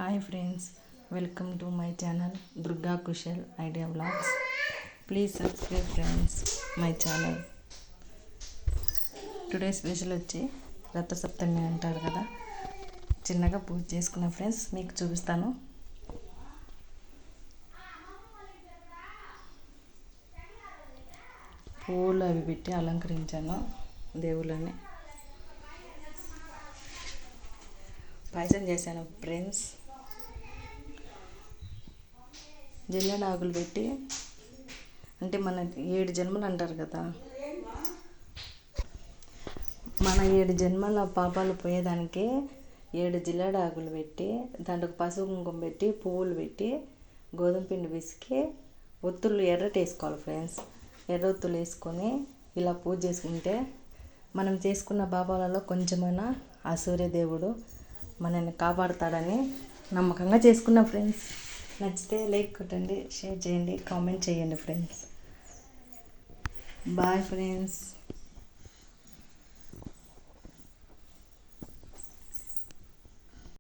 Hi friends, welcome to my channel Durga Kushal idea vlogs. Please subscribe friends my channel. Today special వచ్చి రథసప్తమి అంటారు కదా, చిన్నగా పూజ చేసుకున్న ఫ్రెండ్స్ మీకు చూపిస్తాను. పూలు అవి పెట్టి అలంకరించాను దేవుళ్ళని. పాయసం చేశాను ఫ్రెండ్స్. జిల్లెడాకులు పెట్టి, అంటే మన 7 జన్మలు అంటారు కదా, మన 7 జన్మల పాపాలు పోయేదానికి 7 జిల్లెడాకులు పెట్టి, దాంట్లో పసుపు కుంకుమ పెట్టి, పువ్వులు పెట్టి, గోధుమ పిండి పిసికి, ఒత్తులు ఎర్రటి వేసుకోవాలి ఫ్రెండ్స్. ఎర్ర ఒత్తులు వేసుకొని ఇలా పూజ చేసుకుంటే మనం చేసుకున్న పాపాలలో కొంచెమైనా ఆ సూర్యదేవుడు మనల్ని కాపాడుతాడని నమ్మకంగా చేసుకున్నాం ఫ్రెండ్స్. నచ్చితే లైక్ కొట్టండి, షేర్ చేయండి, కామెంట్ చేయండి ఫ్రెండ్స్. Bye friends.